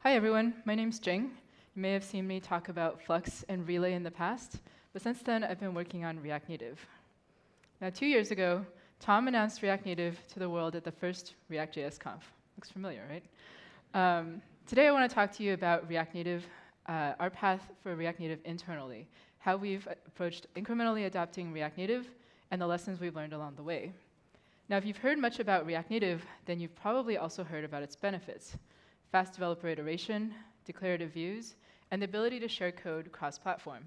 Hi everyone, my name's Jing. You may have seen me talk about Flux and Relay in the past, but since then I've been working on React Native. Now 2 years ago, Tom announced React Native to the world at the first React.js Conf. Looks familiar, right? Today I want to talk to you about React Native, our path for React Native internally, how we've approached incrementally adopting React Native, and the lessons we've learned along the way. Now if you've heard much about React Native, then you've probably also heard about its benefits. Fast developer iteration, declarative views, and the ability to share code cross-platform.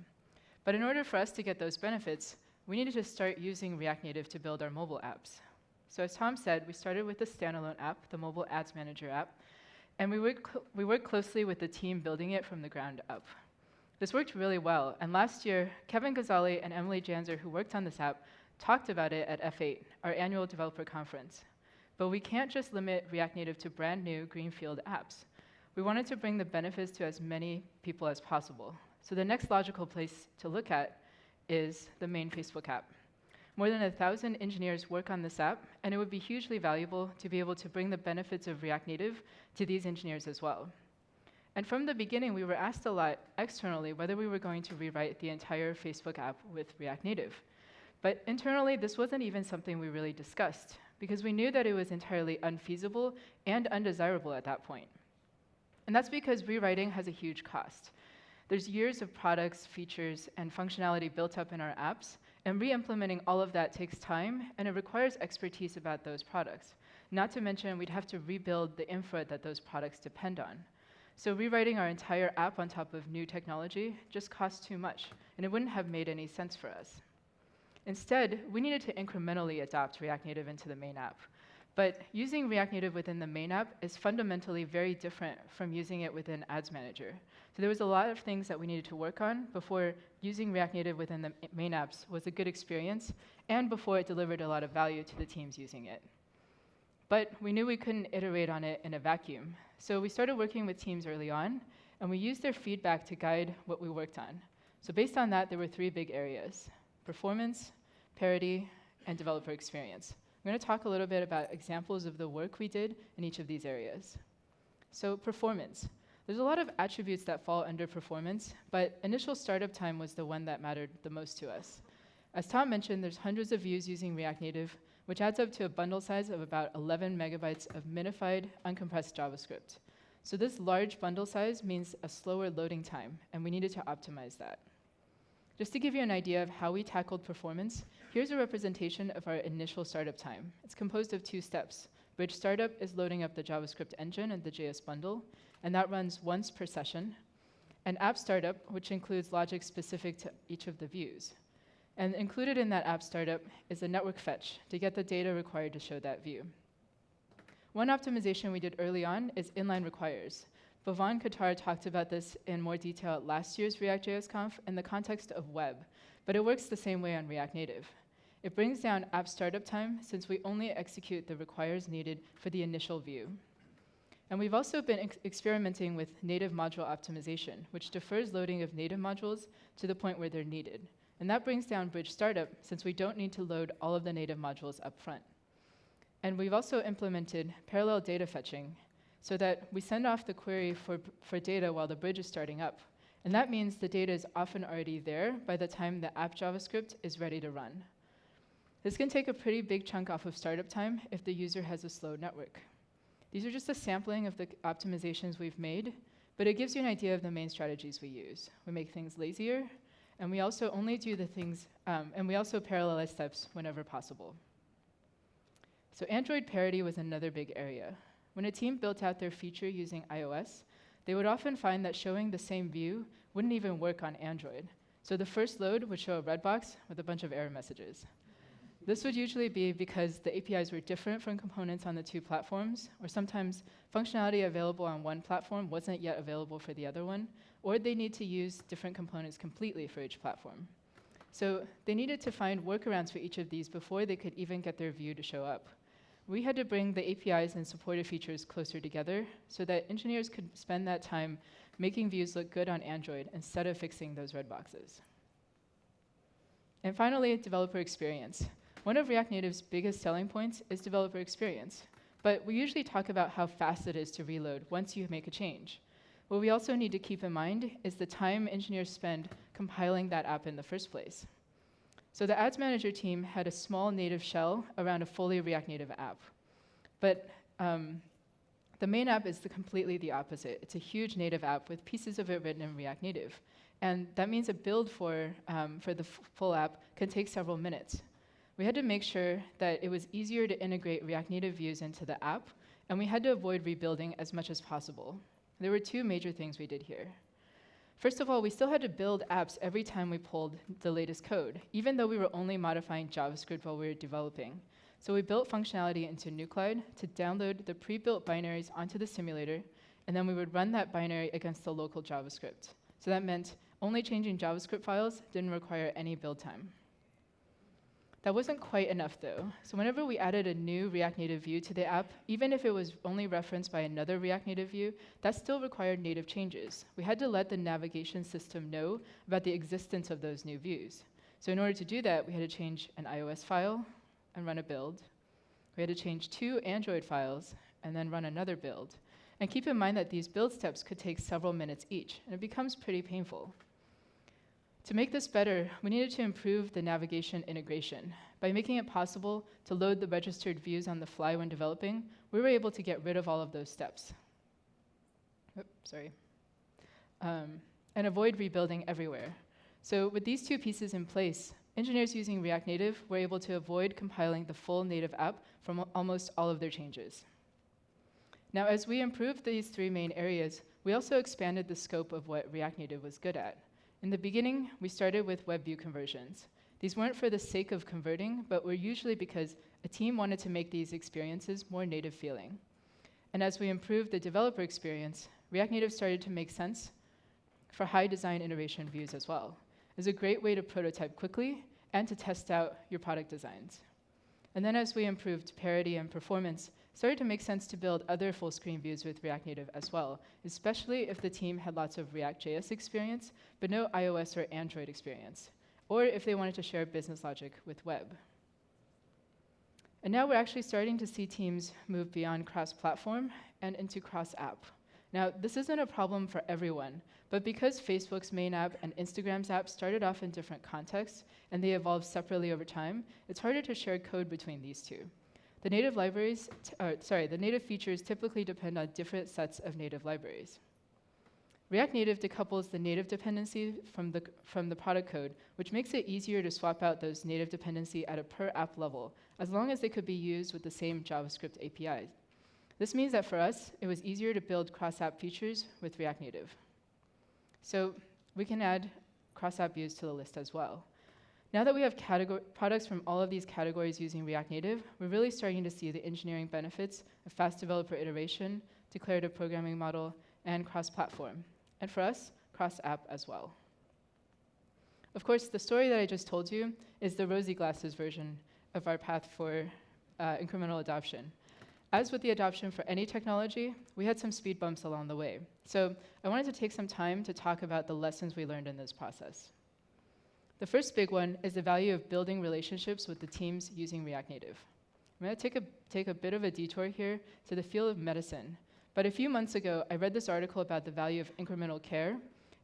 But in order for us to get those benefits, we needed to start using React Native to build our mobile apps. So as Tom said, we started with the standalone app, the mobile ads manager app, and we worked closely with the team building it from the ground up. This worked really well, and last year, Kevin Ghazali and Emily Janzer, who worked on this app, talked about it at F8, our annual developer conference. But we can't just limit React Native to brand new greenfield apps. We wanted to bring the benefits to as many people as possible. So the next logical place to look at is the main Facebook app. More than 1,000 engineers work on this app, and it would be hugely valuable to be able to bring the benefits of React Native to these engineers as well. And from the beginning, we were asked a lot externally whether we were going to rewrite the entire Facebook app with React Native. But internally, this wasn't even something we really discussed, because we knew that it was entirely unfeasible and undesirable at that point. And that's because rewriting has a huge cost. There's years of products, features, and functionality built up in our apps, and re-implementing all of that takes time, and it requires expertise about those products. Not to mention, we'd have to rebuild the infra that those products depend on. So rewriting our entire app on top of new technology just costs too much, and it wouldn't have made any sense for us. Instead, we needed to incrementally adopt React Native into the main app. But using React Native within the main app is fundamentally very different from using it within Ads Manager. So there was a lot of things that we needed to work on before using React Native within the main apps was a good experience, and before it delivered a lot of value to the teams using it. But we knew we couldn't iterate on it in a vacuum. So we started working with teams early on, and we used their feedback to guide what we worked on. So based on that, there were 3 big areas: performance, parity, and developer experience. I'm going to talk a little bit about examples of the work we did in each of these areas. So performance. There's a lot of attributes that fall under performance, but initial startup time was the one that mattered the most to us. As Tom mentioned, there's hundreds of views using React Native, which adds up to a bundle size of about 11 megabytes of minified, uncompressed JavaScript. So this large bundle size means a slower loading time, and we needed to optimize that. Just to give you an idea of how we tackled performance, here's a representation of our initial startup time. It's composed of 2 steps. Bridge startup is loading up the JavaScript engine and the JS bundle, and that runs once per session. And app startup, which includes logic specific to each of the views. And included in that app startup is a network fetch to get the data required to show that view. One optimization we did early on is inline requires. Bhavan Qatar talked about this in more detail at last year's React.js Conf in the context of web, but it works the same way on React Native. It brings down app startup time since we only execute the requires needed for the initial view. And we've also been experimenting with native module optimization, which defers loading of native modules to the point where they're needed. And that brings down bridge startup since we don't need to load all of the native modules up front. And we've also implemented parallel data fetching, so that we send off the query for data while the bridge is starting up. And that means the data is often already there by the time the app JavaScript is ready to run. This can take a pretty big chunk off of startup time if the user has a slow network. These are just a sampling of the optimizations we've made, but it gives you an idea of the main strategies we use. We make things lazier, and we also only do the things, and we also parallelize steps whenever possible. So Android parity was another big area. When a team built out their feature using iOS, they would often find that showing the same view wouldn't even work on Android. So the first load would show a red box with a bunch of error messages. This would usually be because the APIs were different from components on the 2 platforms, or sometimes functionality available on one platform wasn't yet available for the other one, or they need to use different components completely for each platform. So they needed to find workarounds for each of these before they could even get their view to show up. We had to bring the APIs and supported features closer together so that engineers could spend that time making views look good on Android instead of fixing those red boxes. And finally, developer experience. One of React Native's biggest selling points is developer experience. But we usually talk about how fast it is to reload once you make a change. what we also need to keep in mind is the time engineers spend compiling that app in the first place. So the Ads Manager team had a small native shell around a fully React Native app. But the main app is completely the opposite. It's a huge native app with pieces of it written in React Native. And that means a build for the full app can take several minutes. We had to make sure that it was easier to integrate React Native views into the app, and we had to avoid rebuilding as much as possible. There were two major things we did here. First of all, we still had to build apps every time we pulled the latest code, even though we were only modifying JavaScript while we were developing. So we built functionality into Nuclide to download the pre-built binaries onto the simulator, and then we would run that binary against the local JavaScript. So that meant only changing JavaScript files didn't require any build time. That wasn't quite enough, though. So whenever we added a new React Native view to the app, even if it was only referenced by another React Native view, that still required native changes. We had to let the navigation system know about the existence of those new views. So in order to do that, we had to change an iOS file and run a build. We had to change 2 Android files and then run another build. And keep in mind that these build steps could take several minutes each, and it becomes pretty painful. To make this better, we needed to improve the navigation integration. By making it possible to load the registered views on the fly when developing, we were able to get rid of all of those steps. And avoid rebuilding everywhere. So with these two pieces in place, engineers using React Native were able to avoid compiling the full native app from almost all of their changes. Now, as we improved these 3 main areas, we also expanded the scope of what React Native was good at. In the beginning, we started with web view conversions. These weren't for the sake of converting, but were usually because a team wanted to make these experiences more native feeling. And as we improved the developer experience, React Native started to make sense for high design iteration views as well. It's a great way to prototype quickly and to test out your product designs. And then as we improved parity and performance, it started to make sense to build other full screen views with React Native as well, especially if the team had lots of React.js experience, but no iOS or Android experience, or if they wanted to share business logic with web. And now we're actually starting to see teams move beyond cross-platform and into cross-app. Now, this isn't a problem for everyone, but because Facebook's main app and Instagram's app started off in different contexts, and they evolved separately over time, it's harder to share code between these two. The native features typically depend on different sets of native libraries. React Native decouples the native dependency from the product code, which makes it easier to swap out those native dependency at a per app level, as long as they could be used with the same JavaScript APIs. This means that for us, it was easier to build cross-app features with React Native. So we can add cross-app views to the list as well. Now that we have products from all of these categories using React Native, we're really starting to see the engineering benefits of fast developer iteration, declarative programming model, and cross-platform. And for us, cross-app as well. Of course, the story that I just told you is the rosy glasses version of our path for incremental adoption. As with the adoption for any technology, we had some speed bumps along the way. So I wanted to take some time to talk about the lessons we learned in this process. The first big one is the value of building relationships with the teams using React Native. I'm going to take a bit of a detour here to the field of medicine. But a few months ago, I read this article about the value of incremental care,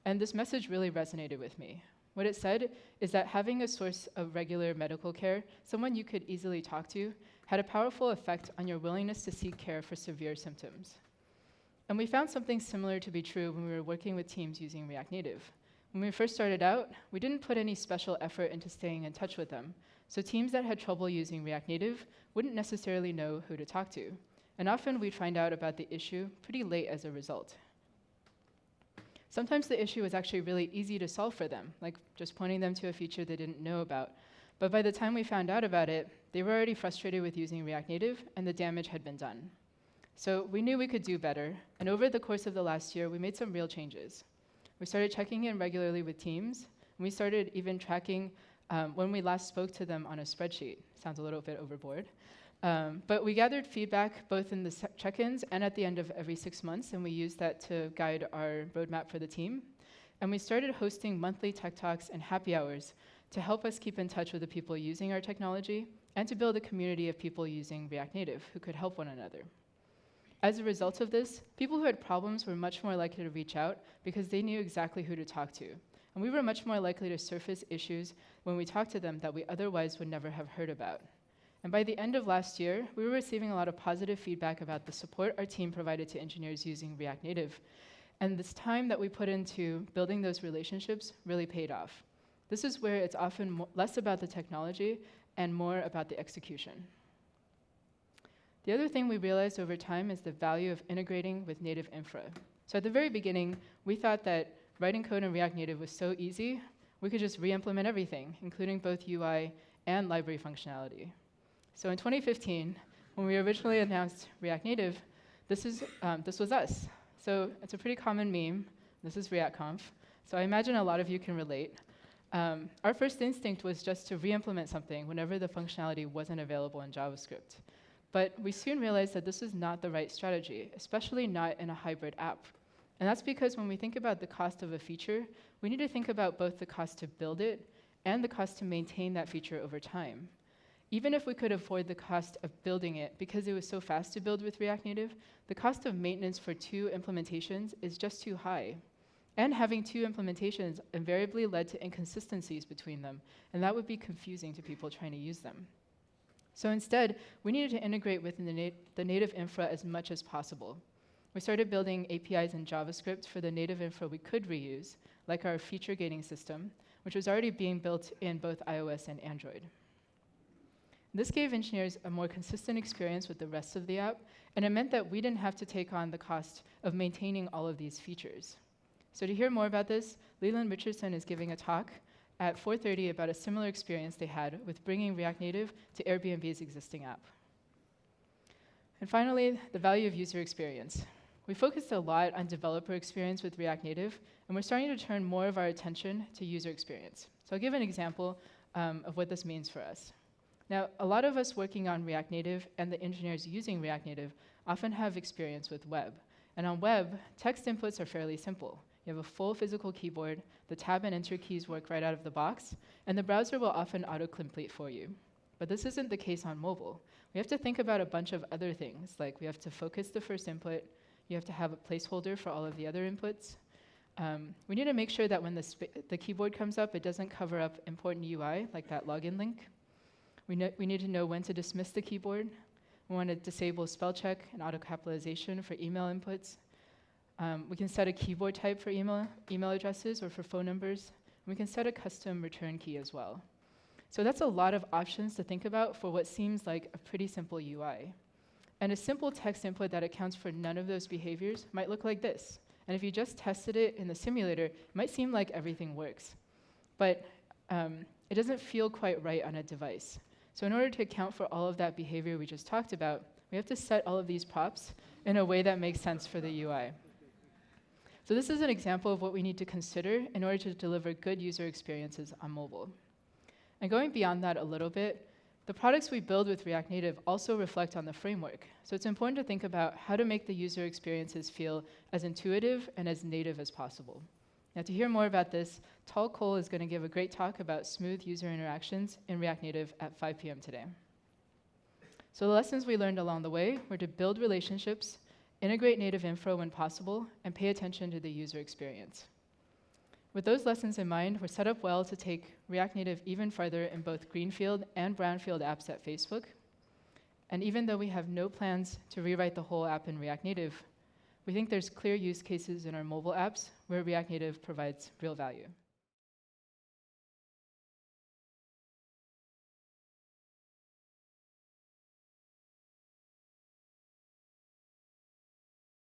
and this message really resonated with me. What it said is that having a source of regular medical care, someone you could easily talk to, had a powerful effect on your willingness to seek care for severe symptoms. And we found something similar to be true when we were working with teams using React Native. When we first started out, we didn't put any special effort into staying in touch with them. So teams that had trouble using React Native wouldn't necessarily know who to talk to. And often we'd find out about the issue pretty late as a result. Sometimes the issue was actually really easy to solve for them, like just pointing them to a feature they didn't know about. But by the time we found out about it, they were already frustrated with using React Native, and the damage had been done. So we knew we could do better, and over the course of the last year, we made some real changes. We started checking in regularly with teams, and we started even tracking when we last spoke to them on a spreadsheet. Sounds a little bit overboard. But we gathered feedback both in the check-ins and at the end of every 6 months, and we used that to guide our roadmap for the team. And we started hosting monthly tech talks and happy hours to help us keep in touch with the people using our technology and to build a community of people using React Native who could help one another. As a result of this, people who had problems were much more likely to reach out because they knew exactly who to talk to. And we were much more likely to surface issues when we talked to them that we otherwise would never have heard about. And by the end of last year, we were receiving a lot of positive feedback about the support our team provided to engineers using React Native. And this time that we put into building those relationships really paid off. This is where it's often less about the technology and more about the execution. The other thing we realized over time is the value of integrating with native infra. So at the very beginning, we thought that writing code in React Native was so easy, we could just re-implement everything, including both UI and library functionality. So in 2015, when we originally announced React Native, this was us. So it's a pretty common meme. This is React Conf. So I imagine a lot of you can relate. Our first instinct was just to re-implement something whenever the functionality wasn't available in JavaScript. But we soon realized that this is not the right strategy, especially not in a hybrid app. And that's because when we think about the cost of a feature, we need to think about both the cost to build it and the cost to maintain that feature over time. Even if we could afford the cost of building it because it was so fast to build with React Native, the cost of maintenance for 2 implementations is just too high. And having 2 implementations invariably led to inconsistencies between them, and that would be confusing to people trying to use them. So instead, we needed to integrate with the native infra as much as possible. We started building APIs in JavaScript for the native infra we could reuse, like our feature gating system, which was already being built in both iOS and Android. This gave engineers a more consistent experience with the rest of the app, and it meant that we didn't have to take on the cost of maintaining all of these features. So to hear more about this, Leland Richardson is giving a talk at 4:30 about a similar experience they had with bringing React Native to Airbnb's existing app. And finally, the value of user experience. We focused a lot on developer experience with React Native, and we're starting to turn more of our attention to user experience. So I'll give an example of what this means for us. Now, a lot of us working on React Native and the engineers using React Native often have experience with web. And on web, text inputs are fairly simple. You have a full physical keyboard, the tab and enter keys work right out of the box, and the browser will often autocomplete for you. But this isn't the case on mobile. We have to think about a bunch of other things, like we have to focus the first input, you have to have a placeholder for all of the other inputs. We need to make sure that when the keyboard comes up, it doesn't cover up important UI, like that login link. We need to know when to dismiss the keyboard. We want to disable spell check and auto-capitalization for email inputs. We can set a keyboard type for email addresses or for phone numbers. We can set a custom return key as well. So that's a lot of options to think about for what seems like a pretty simple UI. And a simple text input that accounts for none of those behaviors might look like this. And if you just tested it in the simulator, it might seem like everything works. But it doesn't feel quite right on a device. So in order to account for all of that behavior we just talked about, we have to set all of these props in a way that makes sense for the UI. So this is an example of what we need to consider in order to deliver good user experiences on mobile. And going beyond that a little bit, the products we build with React Native also reflect on the framework. So it's important to think about how to make the user experiences feel as intuitive and as native as possible. Now to hear more about this, Tal Cole is going to give a great talk about smooth user interactions in React Native at 5 p.m. today. So the lessons we learned along the way were to build relationships, integrate native infra when possible, and pay attention to the user experience. With those lessons in mind, we're set up well to take React Native even farther in both greenfield and brownfield apps at Facebook. And even though we have no plans to rewrite the whole app in React Native, we think there's clear use cases in our mobile apps where React Native provides real value.